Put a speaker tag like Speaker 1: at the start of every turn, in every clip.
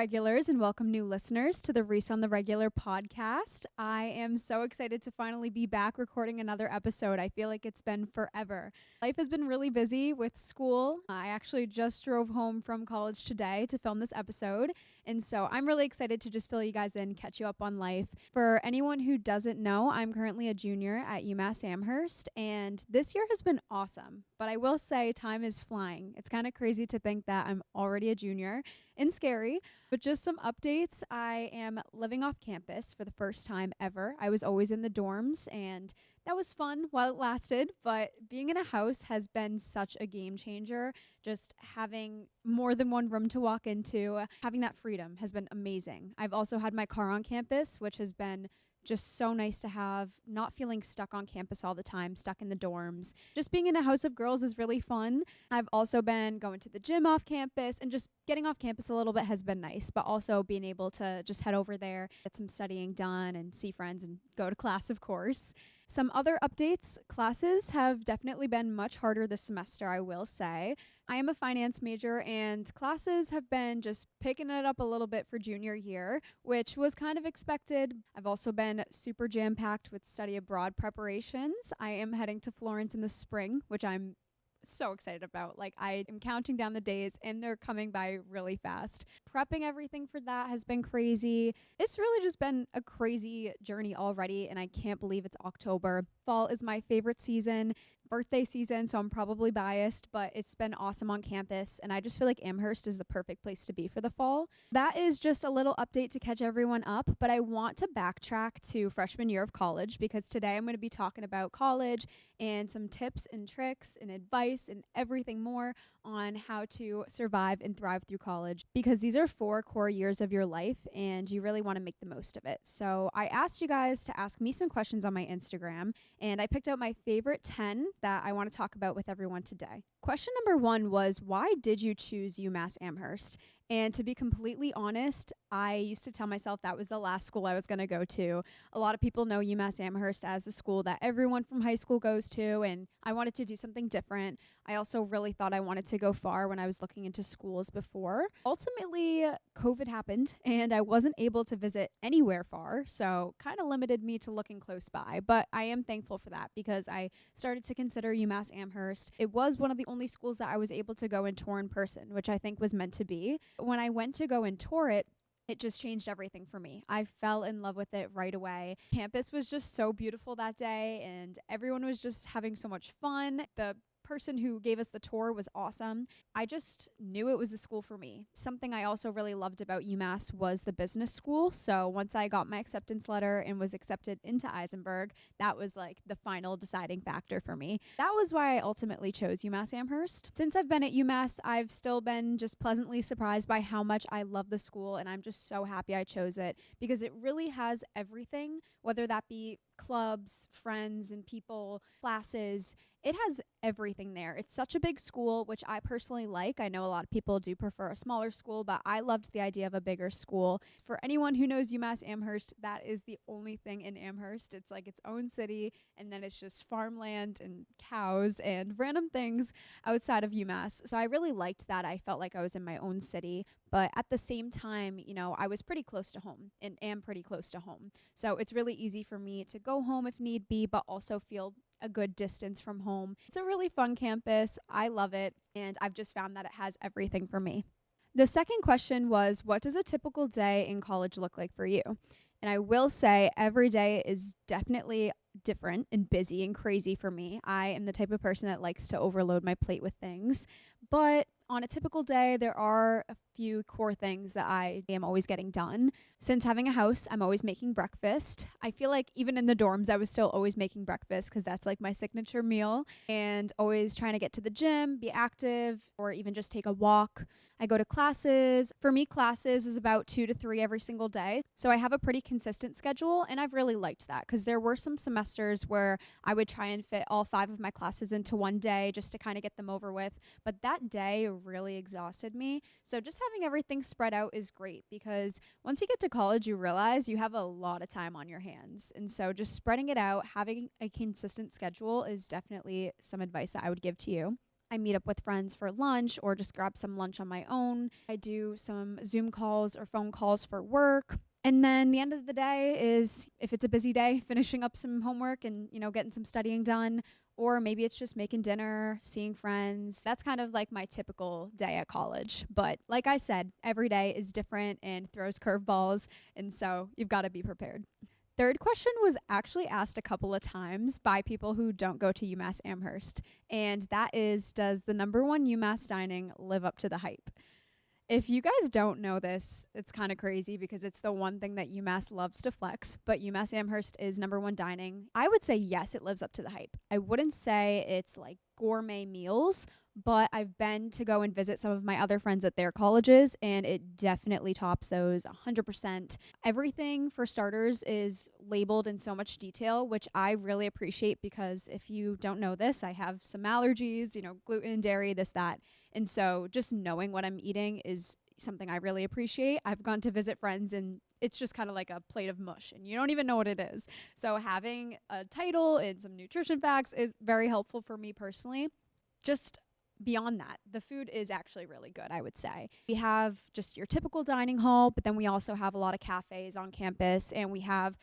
Speaker 1: regulars and welcome new listeners to the Reese on the Regular podcast. I am so excited to finally be back recording another episode. I feel like it's been forever. Life has been really busy with school. I actually just drove home from college today to film this episode, and so I'm really excited to just fill you guys in, catch you up on life. For anyone who doesn't know, I'm currently a junior at UMass Amherst, and this year has been awesome. But I will say time is flying. It's kind of crazy to think that I'm already a junior and scary. But just some updates. I am living off campus for the first time ever. I was always in the dorms, and that was fun while it lasted. But being in a house has been such a game changer. Just having more than one room to walk into, having that freedom has been amazing. I've also had my car on campus, which has been just so nice to have, not feeling stuck on campus all the time, stuck in the dorms. Just being in a house of girls is really fun. I've also been going to the gym off campus, and just getting off campus a little bit has been nice, but also being able to just head over there, get some studying done and see friends and go to class, of course. Some other updates. Classes have definitely been much harder this semester, I will say. I am a finance major, and classes have been just picking it up a little bit for junior year, which was kind of expected. I've also been super jam-packed with study abroad preparations. I am heading to Florence in the spring, which I'm so excited about. Like, I am counting down the days and they're coming by really fast. Prepping everything for that has been crazy. It's really just been a crazy journey already, and I can't believe it's October. Fall is my favorite season, birthday season, so I'm probably biased, but it's been awesome on campus, and I just feel like Amherst is the perfect place to be for the fall. That is just a little update to catch everyone up, but I want to backtrack to freshman year of college, because today I'm going to be talking about college and some tips and tricks and advice and everything more on how to survive and thrive through college, because these are 4 core years of your life and you really want to make the most of it. So I asked you guys to ask me some questions on my Instagram, and I picked out my favorite 10 that I want to talk about with everyone today. Question number 1 was, why did you choose UMass Amherst? And to be completely honest, I used to tell myself that was the last school I was going to go to. A lot of people know UMass Amherst as the school that everyone from high school goes to, and I wanted to do something different. I also really thought I wanted to go far when I was looking into schools before. Ultimately, COVID happened, and I wasn't able to visit anywhere far, so kind of limited me to looking close by. But I am thankful for that, because I started to consider UMass Amherst. It was one of the only schools that I was able to go and tour in person, which I think was meant to be. When I went to go and tour it, it just changed everything for me. I fell in love with it right away. Campus was just so beautiful that day, and everyone was just having so much fun. The person who gave us the tour was awesome. I just knew it was the school for me. Something I also really loved about UMass was the business school. So once I got my acceptance letter and was accepted into Eisenberg, that was like the final deciding factor for me. That was why I ultimately chose UMass Amherst. Since I've been at UMass, I've still been just pleasantly surprised by how much I love the school, and I'm just so happy I chose it, because it really has everything, whether that be clubs, friends and people, classes. It has everything there. It's such a big school, which I personally like. I know a lot of people do prefer a smaller school, but I loved the idea of a bigger school. For anyone who knows UMass Amherst, that is the only thing in Amherst. It's like its own city, and then it's just farmland and cows and random things outside of UMass. So I really liked that. I felt like I was in my own city, but at the same time, you know, I was pretty close to home and am pretty close to home. So it's really easy for me to go home if need be, but also feel a good distance from home. It's a really fun campus. I love it, and I've just found that it has everything for me. The second question was, what does a typical day in college look like for you? And I will say every day is definitely different and busy and crazy for me. I am the type of person that likes to overload my plate with things, but on a typical day, there are a few core things that I am always getting done. Since having a house, I'm always making breakfast. I feel like even in the dorms, I was still always making breakfast, because that's like my signature meal, and always trying to get to the gym, be active, or even just take a walk. I go to classes. For me, classes is about 2 to 3 every single day. So I have a pretty consistent schedule, and I've really liked that, because there were some semesters where I would try and fit all 5 of my classes into one day just to kind of get them over with. But that day really exhausted me. So just having everything spread out is great, because once you get to college, you realize you have a lot of time on your hands. And so just spreading it out, having a consistent schedule is definitely some advice that I would give to you. I meet up with friends for lunch or just grab some lunch on my own. I do some Zoom calls or phone calls for work. And then the end of the day is, if it's a busy day, finishing up some homework and, getting some studying done. Or maybe it's just making dinner, seeing friends. That's kind of like my typical day at college. But like I said, every day is different and throws curveballs. And so you've got to be prepared. Third question was actually asked a couple of times by people who don't go to UMass Amherst. And that is, does the number one UMass dining live up to the hype? If you guys don't know this, it's kind of crazy because it's the one thing that UMass loves to flex, but UMass Amherst is number one dining. I would say yes, it lives up to the hype. I wouldn't say it's like gourmet meals, but I've been to go and visit some of my other friends at their colleges, and it definitely tops those 100%. Everything, for starters, is labeled in so much detail, which I really appreciate because if you don't know this, I have some allergies, gluten, dairy, this, that. And so just knowing what I'm eating is something I really appreciate. I've gone to visit friends and it's just kind of like a plate of mush and you don't even know what it is. So having a title and some nutrition facts is very helpful for me personally. Just beyond that, the food is actually really good, I would say. We have just your typical dining hall, but then we also have a lot of cafes on campus, and we have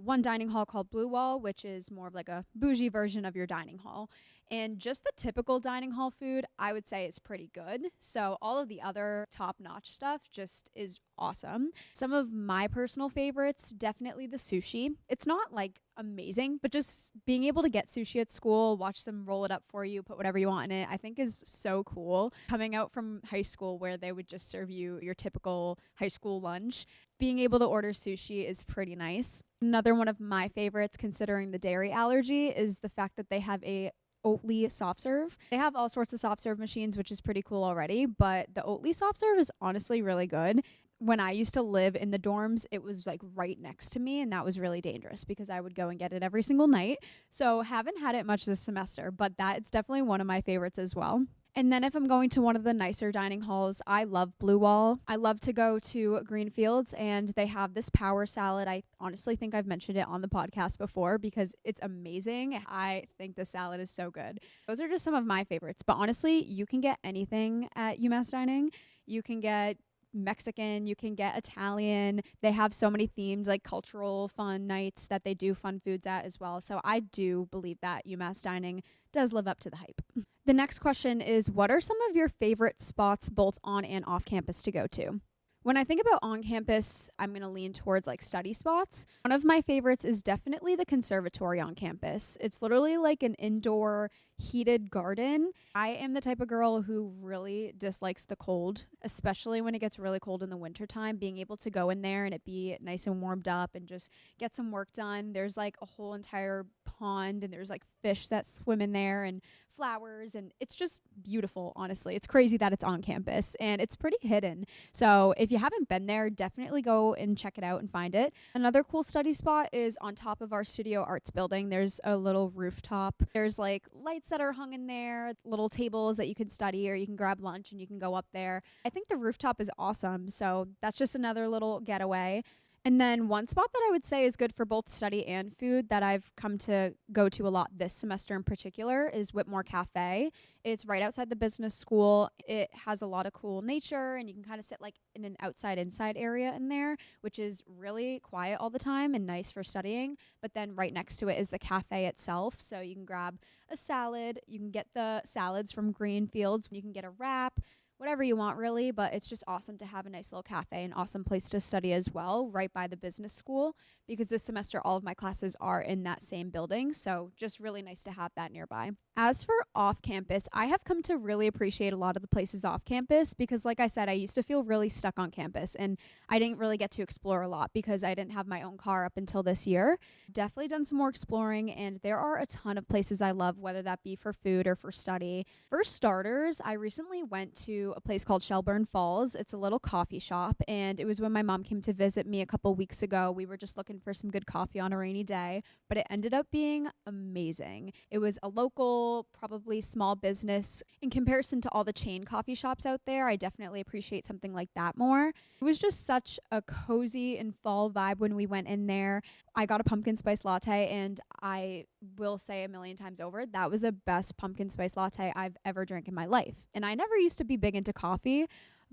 Speaker 1: one dining hall called Blue Wall, which is more of like a bougie version of your dining hall. And just the typical dining hall food, I would say, is pretty good. So all of the other top-notch stuff just is awesome. Some of my personal favorites, definitely the sushi. It's not like amazing, but just being able to get sushi at school, watch them roll it up for you, put whatever you want in it, I think is so cool. Coming out from high school where they would just serve you your typical high school lunch, being able to order sushi is pretty nice. Another one of my favorites, considering the dairy allergy, is the fact that they have a Oatly soft serve. They have all sorts of soft serve machines, which is pretty cool already, but the Oatly soft serve is honestly really good. When I used to live in the dorms, it was like right next to me, and that was really dangerous because I would go and get it every single night. So haven't had it much this semester, but it's definitely one of my favorites as well. And then if I'm going to one of the nicer dining halls, I love Blue Wall. I love to go to Greenfields, and they have this power salad. I honestly think I've mentioned it on the podcast before because it's amazing. I think the salad is so good. Those are just some of my favorites. But honestly, you can get anything at UMass Dining. You can get Mexican, you can get Italian. They have so many themes, like cultural fun nights that they do fun foods at as well. So I do believe that UMass Dining does live up to the hype. The next question is, what are some of your favorite spots both on and off campus to go to? When I think about on campus, I'm going to lean towards like study spots. One of my favorites is definitely the conservatory on campus. It's literally like an indoor heated garden. I am the type of girl who really dislikes the cold, especially when it gets really cold in the wintertime. Being able to go in there and it be nice and warmed up and just get some work done. There's like a whole entire pond and there's like fish that swim in there and flowers, and it's just beautiful, honestly. It's crazy that it's on campus and it's pretty hidden. So if you haven't been there, definitely go and check it out and find it. Another cool study spot is on top of our studio arts building. There's a little rooftop. There's like lights that are hung in there, little tables that you can study, or you can grab lunch and you can go up there. I think the rooftop is awesome. So that's just another little getaway. And then one spot that I would say is good for both study and food that I've come to go to a lot this semester in particular is Whitmore Cafe. It's right outside the business school. It has a lot of cool nature, and you can kind of sit like in an outside-inside area in there, which is really quiet all the time and nice for studying. But then right next to it is the cafe itself, so you can grab a salad. You can get the salads from Greenfields. You can get a wrap, whatever you want really, but it's just awesome to have a nice little cafe, an awesome place to study as well, right by the business school, because this semester all of my classes are in that same building, so just really nice to have that nearby. As for off campus, I have come to really appreciate a lot of the places off campus because, like I said, I used to feel really stuck on campus and I didn't really get to explore a lot because I didn't have my own car up until this year. Definitely done some more exploring, and there are a ton of places I love, whether that be for food or for study. For starters, I recently went to a place called Shelburne Falls. It's a little coffee shop, and it was when my mom came to visit me a couple weeks ago. We were just looking for some good coffee on a rainy day, but it ended up being amazing. It was a local, probably small business. In comparison to all the chain coffee shops out there, I definitely appreciate something like that more. It was just such a cozy and fall vibe when we went in there. I got a pumpkin spice latte, and I will say a million times over, that was the best pumpkin spice latte I've ever drank in my life. And I never used to be big into coffee,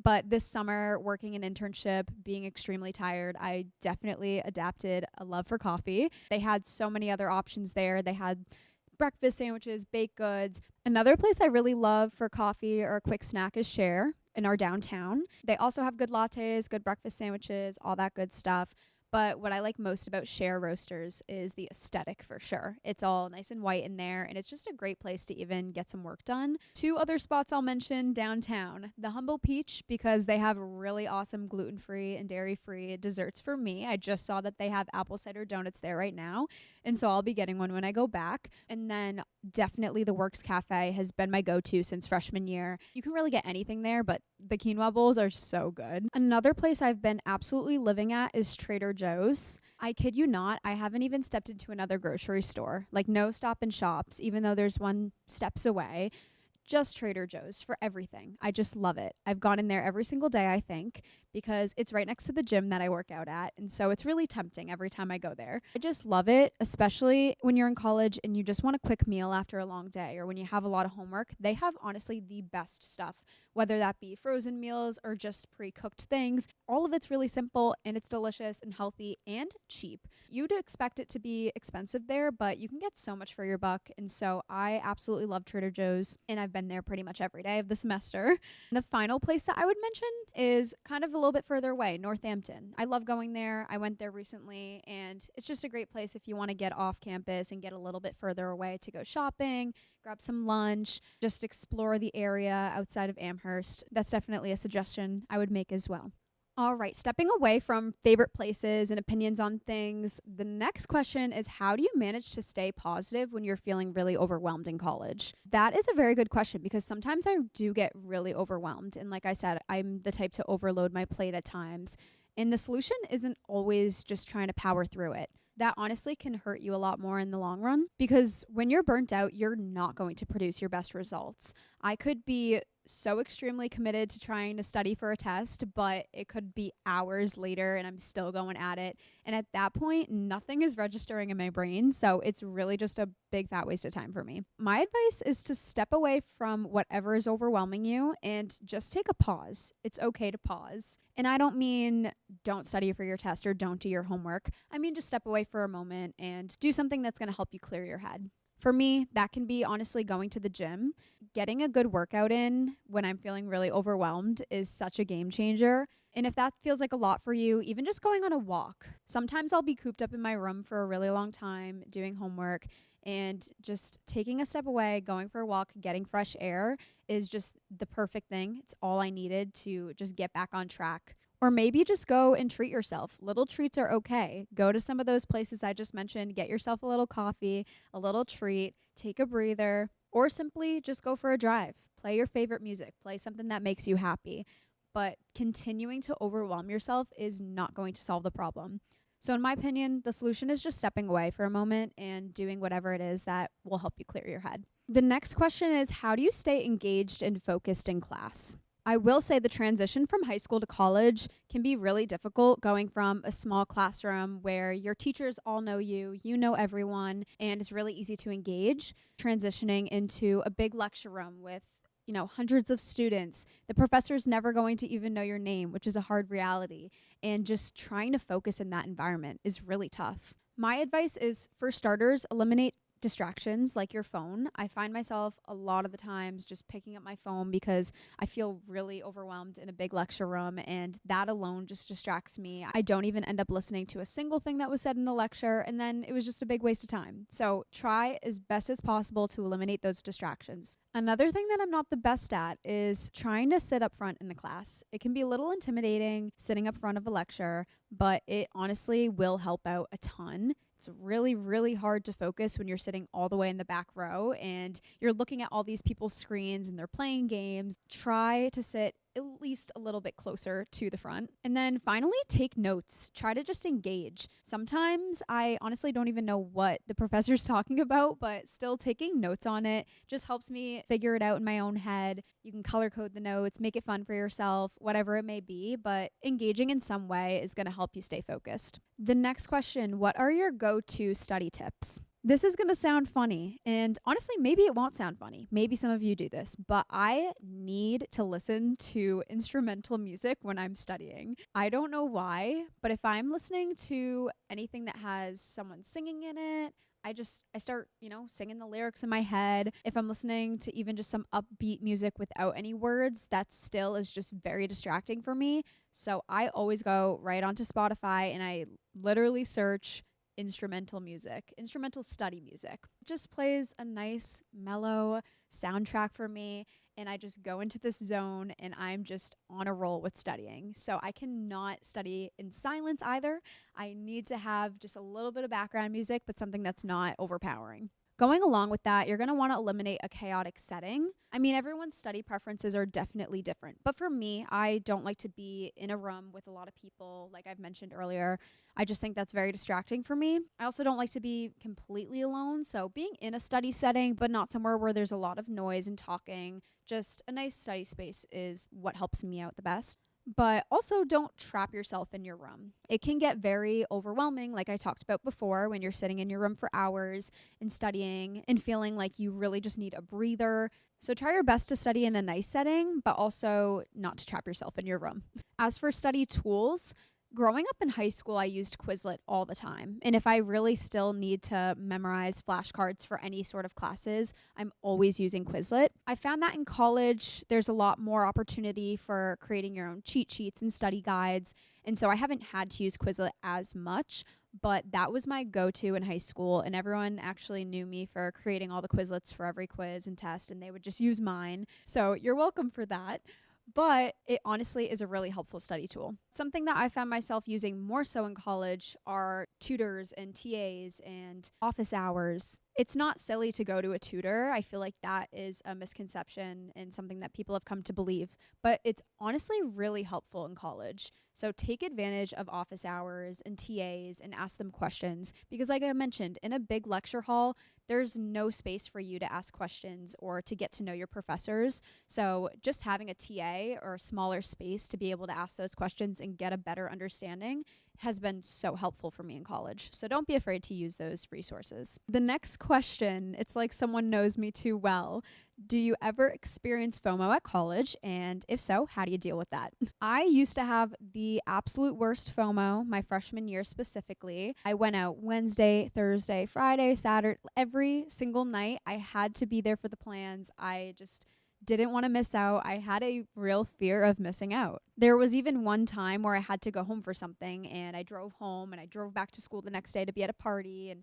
Speaker 1: but this summer, working an internship, being extremely tired, I definitely adapted a love for coffee. They had so many other options there. They had breakfast sandwiches, baked goods. Another place I really love for coffee or a quick snack is Share in our downtown. They also have good lattes, good breakfast sandwiches, all that good stuff. But what I like most about Share Roasters is the aesthetic for sure. It's all nice and white in there, and it's just a great place to even get some work done. Two other spots I'll mention downtown. The Humble Peach, because they have really awesome gluten-free and dairy-free desserts for me. I just saw that they have apple cider donuts there right now, and so I'll be getting one when I go back. And then definitely the Works Cafe has been my go-to since freshman year. You can really get anything there, but the quinoa bowls are so good. Another place I've been absolutely living at is Trader Joe's. I kid you not, I haven't even stepped into another grocery store. Like no Stop and Shops, even though there's one steps away. Just Trader Joe's for everything. I just love it. I've gone in there every single day, I think, because it's right next to the gym that I work out at. And so it's really tempting every time I go there. I just love it, especially when you're in college and you just want a quick meal after a long day or when you have a lot of homework. They have honestly the best stuff, whether that be frozen meals or just pre-cooked things. All of it's really simple and it's delicious and healthy and cheap. You'd expect it to be expensive there, but you can get so much for your buck. And so I absolutely love Trader Joe's, and I've been there pretty much every day of the semester. And the final place that I would mention is kind of a little bit further away, Northampton. I love going there. I went there recently, and it's just a great place if you want to get off campus and get a little bit further away to go shopping, grab some lunch, just explore the area outside of Amherst. That's definitely a suggestion I would make as well. All right, stepping away from favorite places and opinions on things, the next question is, how do you manage to stay positive when you're feeling really overwhelmed in college? That is a very good question because sometimes I do get really overwhelmed. And like I said, I'm the type to overload my plate at times. And the solution isn't always just trying to power through it. That honestly can hurt you a lot more in the long run because when you're burnt out, you're not going to produce your best results. I could be so extremely committed to trying to study for a test, but it could be hours later and I'm still going at it. And at that point, nothing is registering in my brain. So it's really just a big fat waste of time for me. My advice is to step away from whatever is overwhelming you and just take a pause. It's okay to pause. And I don't mean don't study for your test or don't do your homework. I mean just step away for a moment and do something that's going to help you clear your head. For me, that can be honestly going to the gym. Getting a good workout in when I'm feeling really overwhelmed is such a game changer. And if that feels like a lot for you, even just going on a walk. Sometimes I'll be cooped up in my room for a really long time doing homework, and just taking a step away, going for a walk, getting fresh air is just the perfect thing. It's all I needed to just get back on track. Or maybe just go and treat yourself. Little treats are okay. Go to some of those places I just mentioned, get yourself a little coffee, a little treat, take a breather, or simply just go for a drive. Play your favorite music, play something that makes you happy. But continuing to overwhelm yourself is not going to solve the problem. So in my opinion, the solution is just stepping away for a moment and doing whatever it is that will help you clear your head. The next question is, how do you stay engaged and focused in class? I will say the transition from high school to college can be really difficult, going from a small classroom where your teachers all know you, you know everyone, and it's really easy to engage, transitioning into a big lecture room with hundreds of students. The professor's never going to even know your name, which is a hard reality. And just trying to focus in that environment is really tough. My advice is, for starters, eliminate distractions like your phone. I find myself a lot of the times just picking up my phone because I feel really overwhelmed in a big lecture room, and that alone just distracts me. I don't even end up listening to a single thing that was said in the lecture, and then it was just a big waste of time. So try as best as possible to eliminate those distractions. Another thing that I'm not the best at is trying to sit up front in the class. It can be a little intimidating sitting up front of a lecture, but it honestly will help out a ton. It's really, really hard to focus when you're sitting all the way in the back row and you're looking at all these people's screens and they're playing games. Try to sit at least a little bit closer to the front. And then finally, take notes. Try to just engage. Sometimes I honestly don't even know what the professor's talking about, but still taking notes on it just helps me figure it out in my own head. You can color code the notes, make it fun for yourself, whatever it may be, but engaging in some way is going to help you stay focused. The next question, what are your go-to study tips? This is going to sound funny, and honestly, maybe it won't sound funny. Maybe some of you do this, but I need to listen to instrumental music when I'm studying. I don't know why, but if I'm listening to anything that has someone singing in it, I start, singing the lyrics in my head. If I'm listening to even just some upbeat music without any words, that still is just very distracting for me. So I always go right onto Spotify and I literally search instrumental study music. It just plays a nice mellow soundtrack for me, and I just go into this zone and I'm just on a roll with studying. So I cannot study in silence either. I need to have just a little bit of background music, but something that's not overpowering. Going along with that, you're going to want to eliminate a chaotic setting. I mean, everyone's study preferences are definitely different. But for me, I don't like to be in a room with a lot of people, like I've mentioned earlier. I just think that's very distracting for me. I also don't like to be completely alone. So being in a study setting, but not somewhere where there's a lot of noise and talking, just a nice study space is what helps me out the best. But also don't trap yourself in your room. It can get very overwhelming, like I talked about before, when you're sitting in your room for hours and studying and feeling like you really just need a breather. So try your best to study in a nice setting, but also not to trap yourself in your room. As for study tools, growing up in high school, I used Quizlet all the time. And if I really still need to memorize flashcards for any sort of classes, I'm always using Quizlet. I found that in college, there's a lot more opportunity for creating your own cheat sheets and study guides. And so I haven't had to use Quizlet as much, but that was my go-to in high school. And everyone actually knew me for creating all the Quizlets for every quiz and test, and they would just use mine. So you're welcome for that. But it honestly is a really helpful study tool. Something that I found myself using more so in college are tutors and TAs and office hours. It's not silly to go to a tutor. I feel like that is a misconception and something that people have come to believe. But it's honestly really helpful in college. So take advantage of office hours and TAs and ask them questions. Because like I mentioned, in a big lecture hall, there's no space for you to ask questions or to get to know your professors. So just having a TA or a smaller space to be able to ask those questions and get a better understanding has been so helpful for me in college. So don't be afraid to use those resources. The next question, it's like someone knows me too well. Do you ever experience FOMO at college? And if so, how do you deal with that? I used to have the absolute worst FOMO my freshman year specifically. I went out Wednesday, Thursday, Friday, Saturday, every single night. I had to be there for the plans. I just didn't want to miss out. I had a real fear of missing out. There was even one time where I had to go home for something, and I drove home and I drove back to school the next day to be at a party, and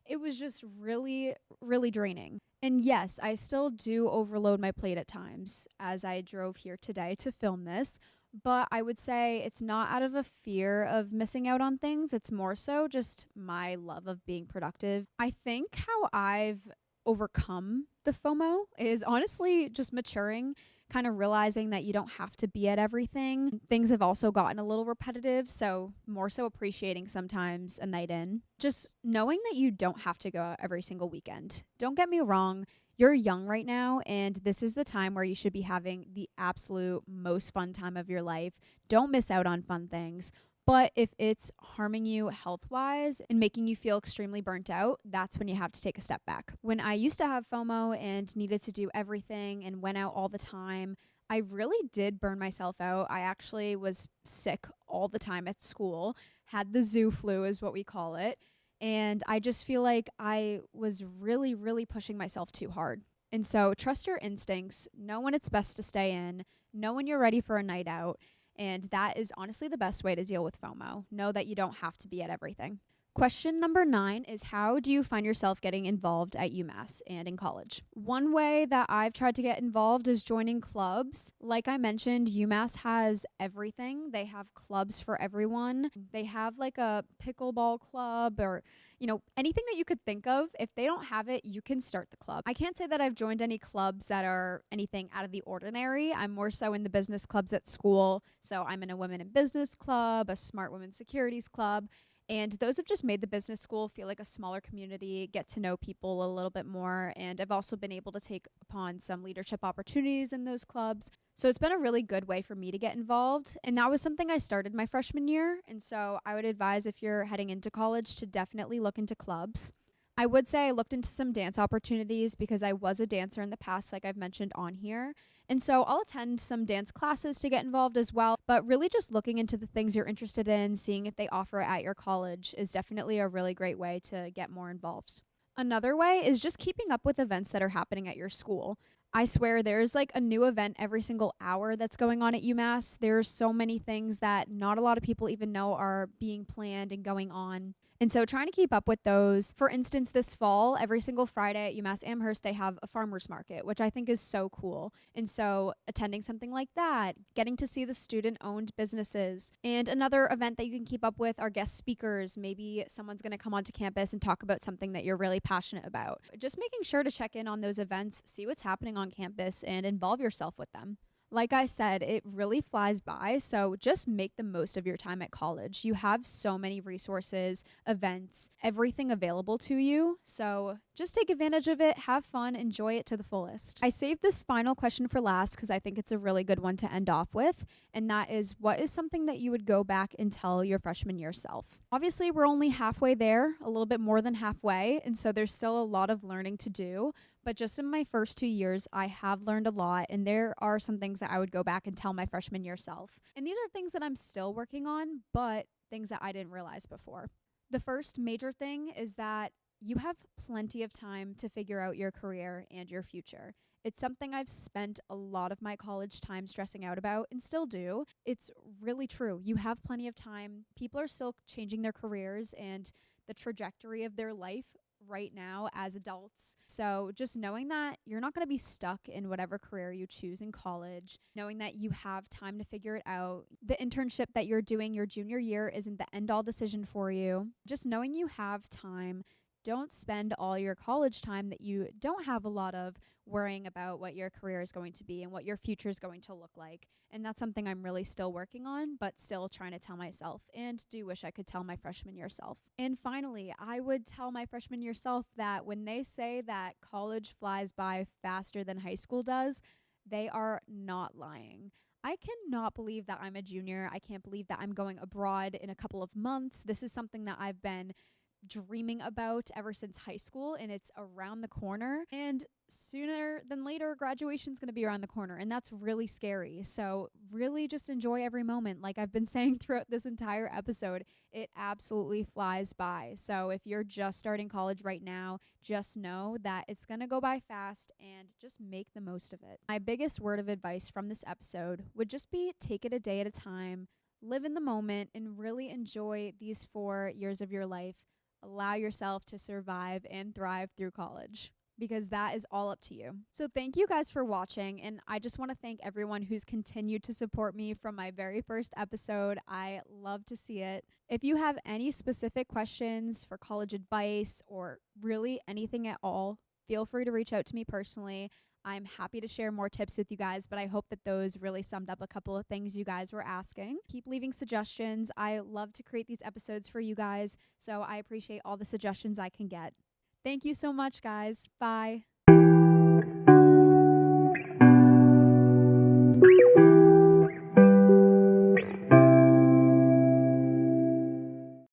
Speaker 1: it was just really, really draining. And yes, I still do overload my plate at times as I drove here today to film this, but I would say it's not out of a fear of missing out on things. It's more so just my love of being productive. I think how I've overcome the FOMO is honestly just maturing, kind of realizing that you don't have to be at everything. Things have also gotten a little repetitive, so more so appreciating sometimes a night in. Just knowing that you don't have to go out every single weekend. Don't get me wrong, you're young right now, and this is the time where you should be having the absolute most fun time of your life. Don't miss out on fun things. But if it's harming you health-wise and making you feel extremely burnt out, that's when you have to take a step back. When I used to have FOMO and needed to do everything and went out all the time, I really did burn myself out. I actually was sick all the time at school, had the zoo flu is what we call it, and I just feel like I was really, really pushing myself too hard. And so trust your instincts, know when it's best to stay in, know when you're ready for a night out. And that is honestly the best way to deal with FOMO. Know that you don't have to be at everything. Question number 9 is, how do you find yourself getting involved at UMass and in college? One way that I've tried to get involved is joining clubs. Like I mentioned, UMass has everything. They have clubs for everyone. They have like a pickleball club or, anything that you could think of. If they don't have it, you can start the club. I can't say that I've joined any clubs that are anything out of the ordinary. I'm more so in the business clubs at school. So I'm in a women in business club, a smart women securities club. And those have just made the business school feel like a smaller community, get to know people a little bit more. And I've also been able to take upon some leadership opportunities in those clubs. So it's been a really good way for me to get involved. And that was something I started my freshman year. And so I would advise, if you're heading into college, to definitely look into clubs. I would say I looked into some dance opportunities because I was a dancer in the past, like I've mentioned on here. And so I'll attend some dance classes to get involved as well. But really just looking into the things you're interested in, seeing if they offer it at your college, is definitely a really great way to get more involved. Another way is just keeping up with events that are happening at your school. I swear there's like a new event every single hour that's going on at UMass. There's so many things that not a lot of people even know are being planned and going on. And so trying to keep up with those. For instance, this fall, every single Friday at UMass Amherst, they have a farmer's market, which I think is so cool. And so attending something like that, getting to see the student-owned businesses. And another event that you can keep up with are guest speakers. Maybe someone's going to come onto campus and talk about something that you're really passionate about. Just making sure to check in on those events, see what's happening on campus, and involve yourself with them. Like I said, it really flies by, so just make the most of your time at college. You have so many resources, events, everything available to you, so just take advantage of it, have fun, enjoy it to the fullest. I saved this final question for last because I think it's a really good one to end off with, and that is, what is something that you would go back and tell your freshman year self? Obviously, we're only halfway there, a little bit more than halfway, and so there's still a lot of learning to do. But just in my first 2 years, I have learned a lot, and there are some things that I would go back and tell my freshman year self. And these are things that I'm still working on, but things that I didn't realize before. The first major thing is that you have plenty of time to figure out your career and your future. It's something I've spent a lot of my college time stressing out about and still do. It's really true. You have plenty of time. People are still changing their careers and the trajectory of their life right now as adults. So just knowing that you're not going to be stuck in whatever career you choose in college, knowing that you have time to figure it out. The internship that you're doing your junior year isn't the end all decision for you. Just knowing you have time. Don't spend all your college time that you don't have a lot of worrying about what your career is going to be and what your future is going to look like. And that's something I'm really still working on, but still trying to tell myself, and do wish I could tell my freshman year self. And finally, I would tell my freshman year self that when they say that college flies by faster than high school does, they are not lying. I cannot believe that I'm a junior. I can't believe that I'm going abroad in a couple of months. This is something that I've been dreaming about ever since high school, and it's around the corner, and sooner than later graduation's going to be around the corner, and that's really scary. So really just enjoy every moment. Like I've been saying throughout this entire episode, it absolutely flies by. So if you're just starting college right now, just know that it's going to go by fast, and just make the most of it. My biggest word of advice from this episode would just be, take it a day at a time, live in the moment, and really enjoy these 4 years of your life. Allow yourself to survive and thrive through college, because that is all up to you. So thank you guys for watching, and I just want to thank everyone who's continued to support me from my very first episode. I love to see it. If you have any specific questions for college advice or really anything at all, feel free to reach out to me personally. I'm happy to share more tips with you guys, but I hope that those really summed up a couple of things you guys were asking. Keep leaving suggestions. I love to create these episodes for you guys, so I appreciate all the suggestions I can get. Thank you so much, guys. Bye.